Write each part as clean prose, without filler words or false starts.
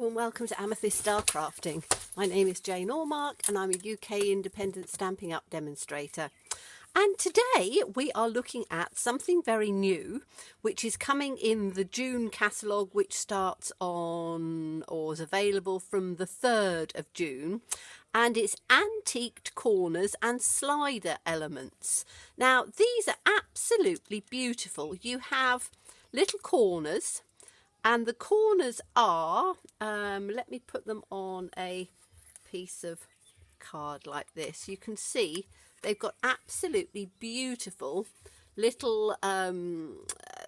Hello and welcome to Amethyst Star Crafting. My name is Jane Ormark and I'm a UK independent Stampin' Up demonstrator. And today we are looking at something very new, which is coming in the June catalogue, which starts on, or is available from the 3rd of June. And it's Antiqued Corners and Slider Elements. Now, these are absolutely beautiful. You have little corners, and the corners are, let me put them on a piece of card like this. You can see they've got absolutely beautiful little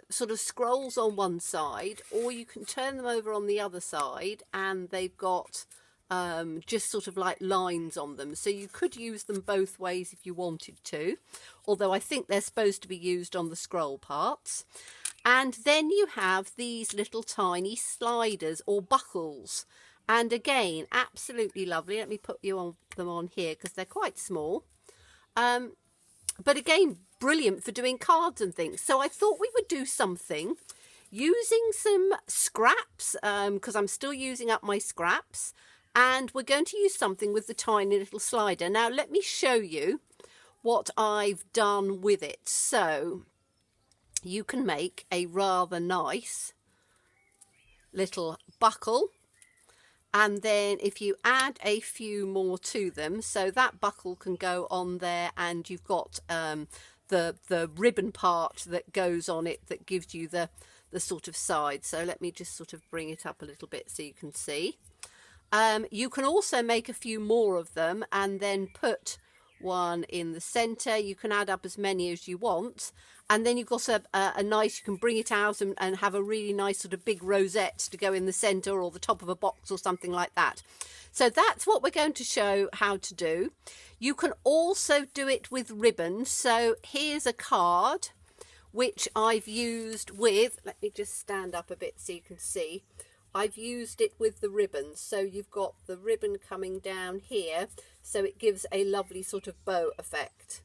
sort of scrolls on one side, or you can turn them over on the other side and they've got just sort of like lines on them. So you could use them both ways if you wanted to, although I think they're supposed to be used on the scroll parts. And then you have these little tiny sliders or buckles. And again, absolutely lovely. Let me put them on here because they're quite small. But again, brilliant for doing cards and things. So I thought we would do something using some scraps, because I'm still using up my scraps. And we're going to use something with the tiny little slider. Now, let me show you what I've done with it. So you can make a rather nice little buckle, and then if you add a few more to them, so that buckle can go on there, and you've got the ribbon part that goes on it that gives you the sort of side. So let me just sort of bring it up a little bit so you can see. You can also make a few more of them and then put one in the center. You can add up as many as you want, and then you've got a nice, you can bring it out and have a really nice sort of big rosette to go in the center or the top of a box or something like that. So that's what we're going to show how to do. You can also do it with ribbons. So here's a card which I've used with, let me just stand up a bit so you can see. I've used it with the ribbons, so you've got the ribbon coming down here, so it gives a lovely sort of bow effect.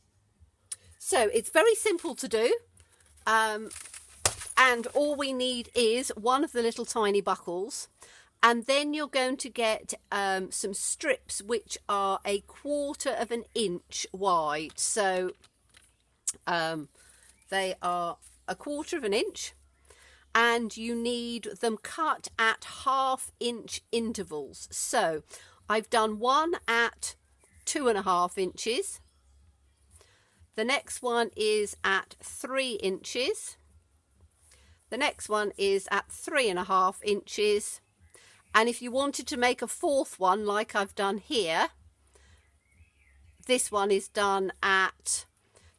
So it's very simple to do, and all we need is one of the little tiny buckles, and then you're going to get some strips which are 1/4 of an inch wide. So they are 1/4 of an inch. And you need them cut at 1/2 inch intervals. So I've done one at 2.5 inches. The next one is at 3 inches. The next one is at 3.5 inches. And if you wanted to make a 4th one, like I've done here, this one is done at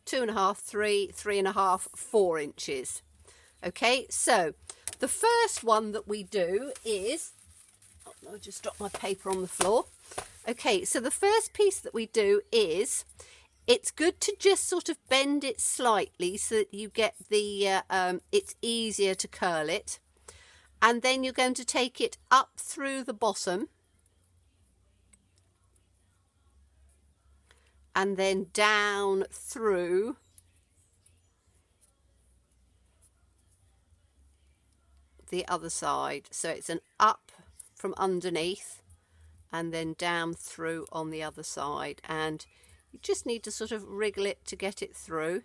2.5, 3, 3.5, 4 inches. Okay, so the first one that we do is, oh no, I just dropped my paper on the floor. Okay, so the first piece that we do is, it's good to just sort of bend it slightly so that you get the, it's easier to curl it. And then you're going to take it up through the bottom. And then down through the other side. So it's an up from underneath and then down through on the other side, and you just need to sort of wriggle it to get it through,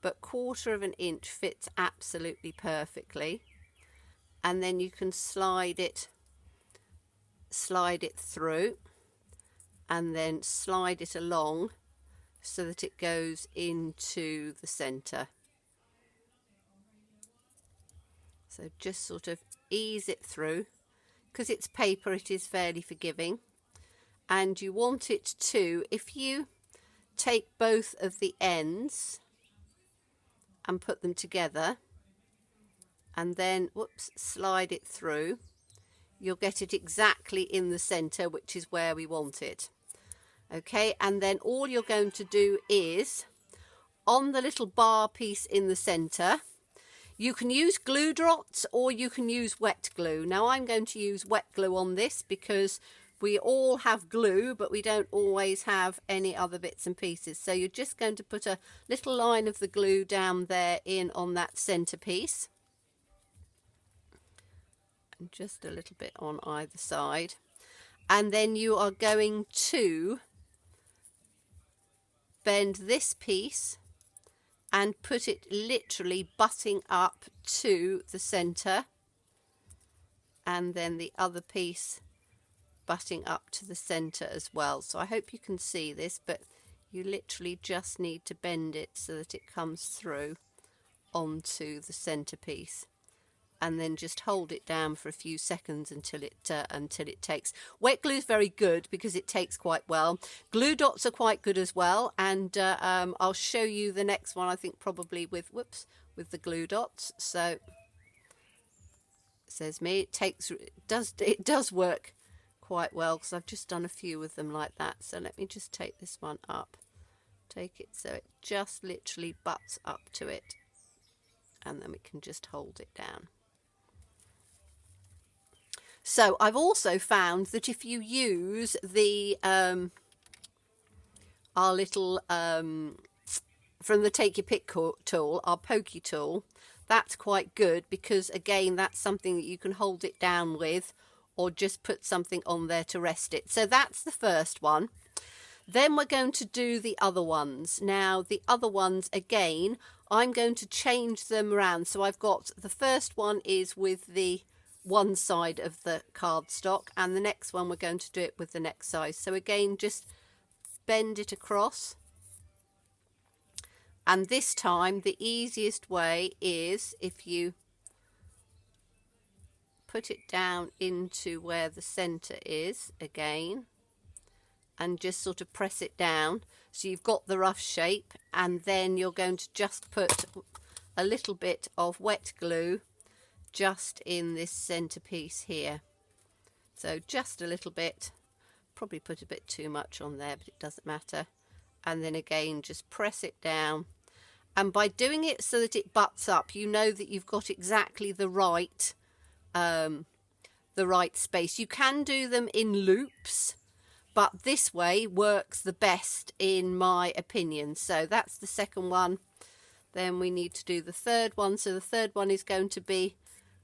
but 1/4 of an inch fits absolutely perfectly. And then you can slide it through and then slide it along so that it goes into the center. So just sort of ease it through. Because it's paper, it is fairly forgiving. And you want it to, if you take both of the ends and put them together and then, whoops, slide it through, you'll get it exactly in the center, which is where we want it. Okay, and then all you're going to do is, on the little bar piece in the center, you can use glue dots or you can use wet glue. Now I'm going to use wet glue on this because we all have glue, but we don't always have any other bits and pieces. So you're just going to put a little line of the glue down there in on that center piece. just a little bit on either side, and then you are going to bend this piece and put it literally butting up to the center, and then the other piece butting up to the center as well. So I hope you can see this, but you literally just need to bend it so that it comes through onto the centerpiece, and then just hold it down for a few seconds until it takes. Wet glue is very good because it takes quite well. Glue dots are quite good as well, and I'll show you the next one, I think probably with the glue dots. So says me, it does work quite well, because I've just done a few of them like that. So let me just take this one up, take it so it just literally butts up to it, and then we can just hold it down. So I've also found that if you use the our little from the Take Your Pick tool, our pokey tool, that's quite good, because again, that's something that you can hold it down with, or just put something on there to rest it. So that's the first one. Then we're going to do the other ones. Now the other ones, again, I'm going to change them around. So I've got the first one is with the one side of the cardstock, and the next one we're going to do it with the next side. So again, just bend it across. And this time the easiest way is if you put it down into where the center is again, and just sort of press it down so you've got the rough shape, and then you're going to just put a little bit of wet glue just in this centerpiece here. So just a little bit, probably put a bit too much on there, but it doesn't matter. And then again, just press it down, and by doing it so that it butts up, you know that you've got exactly the right space. You can do them in loops, but this way works the best in my opinion. So that's the second one. Then we need to do the third one. So the third one is going to be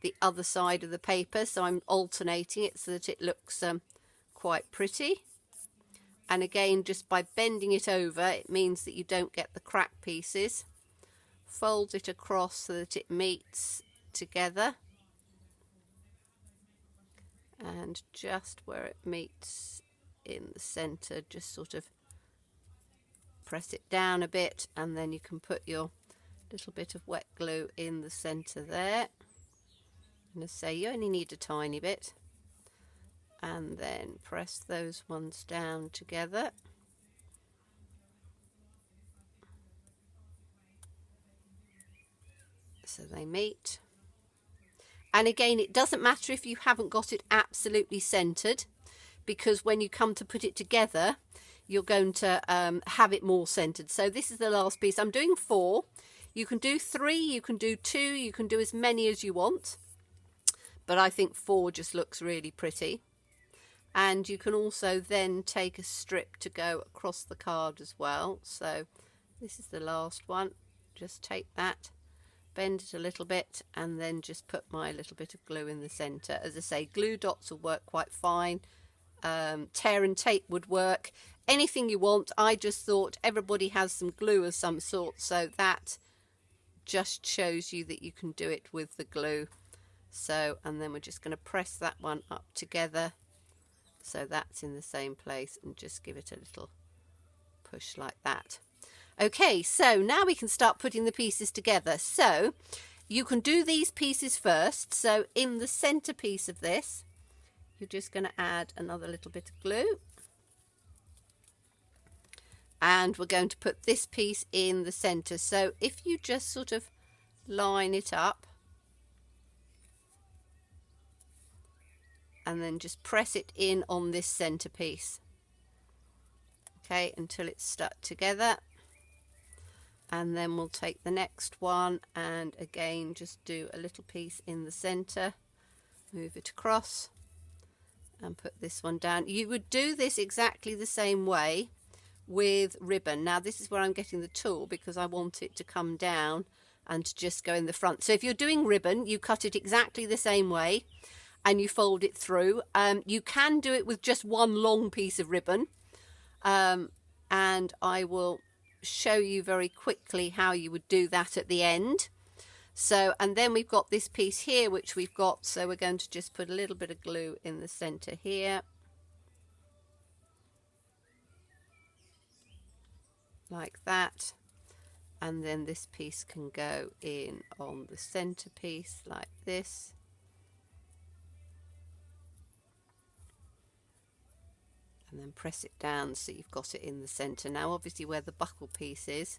the other side of the paper, so I'm alternating it so that it looks quite pretty. And again, just by bending it over, it means that you don't get the crack pieces. Fold it across so that it meets together, and just where it meets in the center, just sort of press it down a bit, and then you can put your little bit of wet glue in the center there. And as I say, you only need a tiny bit, and then press those ones down together. So they meet. And again, it doesn't matter if you haven't got it absolutely centered, because when you come to put it together, you're going to have it more centered. So this is the last piece. I'm doing 4. You can do 3, you can do 2, you can do as many as you want, but I think 4 just looks really pretty. And you can also then take a strip to go across the card as well. So this is the last one. Just take that, bend it a little bit, and then just put my little bit of glue in the center. As I say, glue dots will work quite fine. Tear and tape would work. Anything you want. I just thought everybody has some glue of some sort, so that just shows you that you can do it with the glue. So, and then we're just going to press that one up together so that's in the same place, and just give it a little push like that. Okay, so now we can start putting the pieces together. So you can do these pieces first. So in the center piece of this, you're just going to add another little bit of glue, and we're going to put this piece in the center. So if you just sort of line it up and then just press it in on this center piece, okay, until it's stuck together. And then we'll take the next one and again just do a little piece in the center, move it across and put this one down. You would do this exactly the same way with ribbon. Now this is where I'm getting the tool, because I want it to come down and to just go in the front. So if you're doing ribbon, you cut it exactly the same way, and you fold it through. You can do it with just one long piece of ribbon, and I will show you very quickly how you would do that at the end. So, and then we've got this piece here which we've got, so we're going to just put a little bit of glue in the center here, like that, and then this piece can go in on the center piece like this. And then press it down so you've got it in the center. Now obviously where the buckle piece is,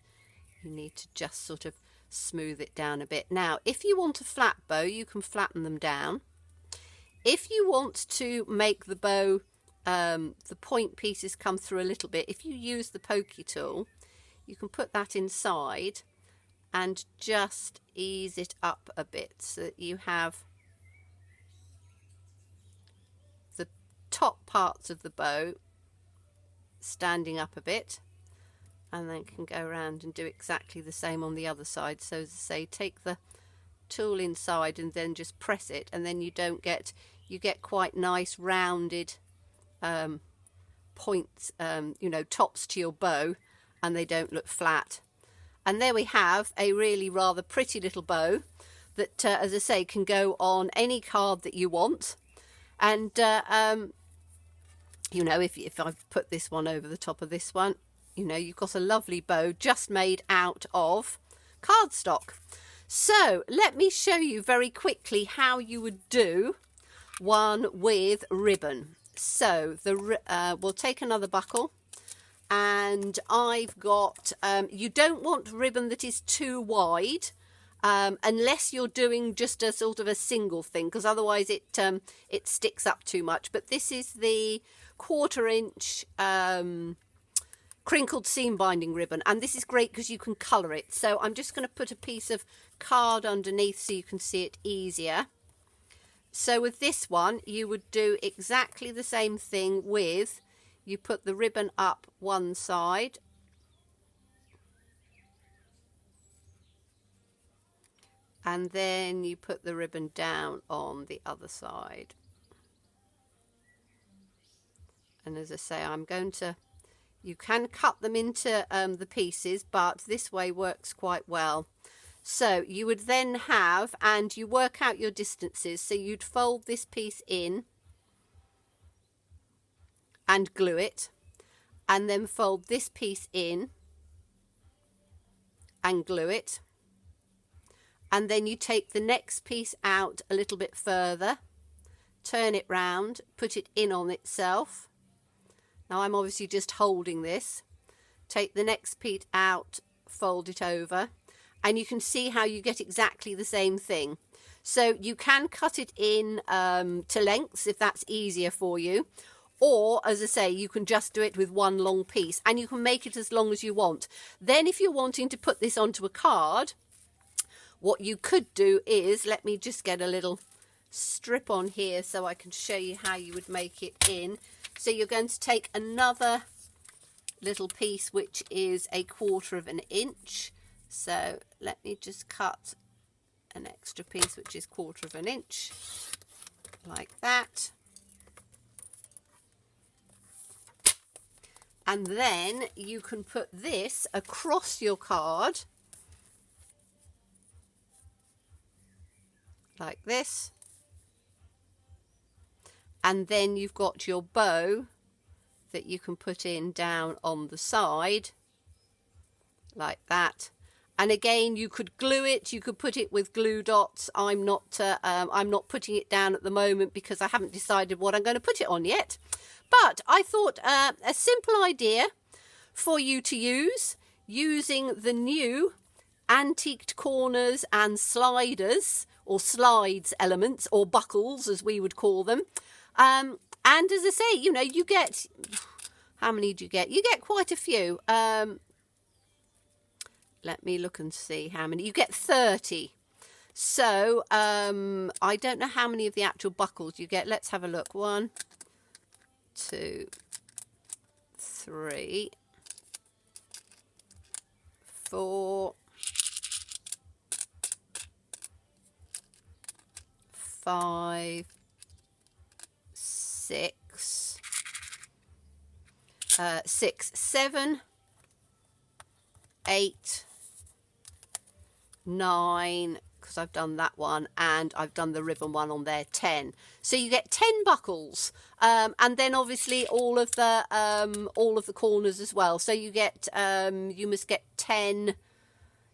you need to just sort of smooth it down a bit. Now if you want a flat bow, you can flatten them down. If you want to make the bow, the point pieces come through a little bit, if you use the pokey tool, you can put that inside and just ease it up a bit so that you have the top parts of the bow standing up a bit, and then can go around and do exactly the same on the other side. So as I say, take the tool inside and then just press it, and then you get quite nice rounded points, you know, tops to your bow, and they don't look flat. And there we have a really rather pretty little bow that, as I say, can go on any card that you want. And you know, if I've put this one over the top of this one, you know, you've got a lovely bow just made out of cardstock. So let me show you very quickly how you would do one with ribbon. So we'll take another buckle, and I've got, you don't want ribbon that is too wide, unless you're doing just a sort of a single thing, because otherwise it sticks up too much. But this is the 1/4 inch crinkled seam binding ribbon, and this is great because you can colour it. So I'm just going to put a piece of card underneath so you can see it easier. So with this one you would do exactly the same thing. With, you put the ribbon up one side, and then you put the ribbon down on the other side. And as I say, I'm going to, you can cut them into the pieces, but this way works quite well. So you would then have, and you work out your distances, so you'd fold this piece in and glue it, and then fold this piece in and glue it, and then you take the next piece out a little bit further, turn it round, put it in on itself. Now I'm obviously just holding this. Take the next piece out, fold it over, and you can see how you get exactly the same thing. So you can cut it in to lengths if that's easier for you, or as I say, you can just do it with one long piece, and you can make it as long as you want. Then if you're wanting to put this onto a card, what you could do is, let me just get a little strip on here so I can show you how you would make it in. So you're going to take another little piece which is 1/4 inch. So let me just cut an extra piece which is 1/4 inch, like that. And then you can put this across your card like this. And then you've got your bow that you can put in down on the side like that. And again, you could glue it, you could put it with glue dots. I'm not putting it down at the moment because I haven't decided what I'm going to put it on yet. But I thought a simple idea for you to use, using the new Antiqued Corners and Sliders, or Slides elements, or buckles as we would call them. And as I say, you know, you get, how many do you get? You get quite a few. Let me look and see how many. You get 30. So I don't know how many of the actual buckles you get. Let's have a look. 1, 2, 3, 4, 5, 6, 7, 8, 9, because I've done that one, and I've done the ribbon one on there, 10. So you get 10 buckles, and then obviously all of the corners as well. So you get you must get 10.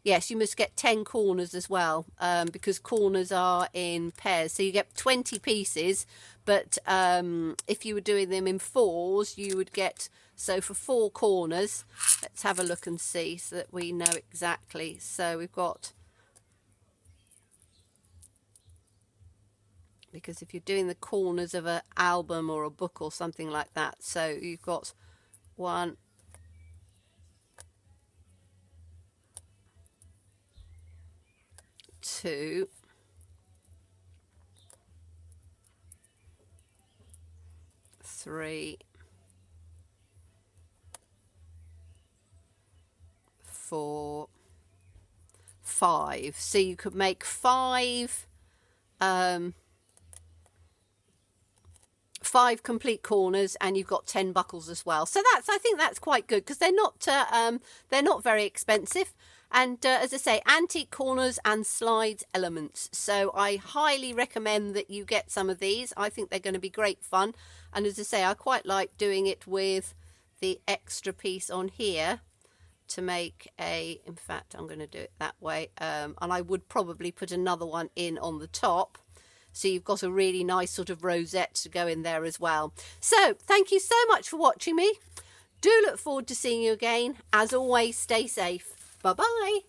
Yes, you must get 10 corners as well, because corners are in pairs. So you get 20 pieces, but if you were doing them in 4s, you would get, so for 4 corners, let's have a look and see so that we know exactly. So we've got, because if you're doing the corners of an album or a book or something like that, so you've got 1, 2, 3, 4, 5. So you could make 5 complete corners, and you've got 10 buckles as well. So I think that's quite good, because they're not very expensive. And as I say, antique corners and slides elements. So I highly recommend that you get some of these. I think they're going to be great fun. And as I say, I quite like doing it with the extra piece on here to make a, in fact, I'm going to do it that way. And I would probably put another one in on the top. So you've got a really nice sort of rosette to go in there as well. So thank you so much for watching me. Do look forward to seeing you again. As always, stay safe. Bye-bye.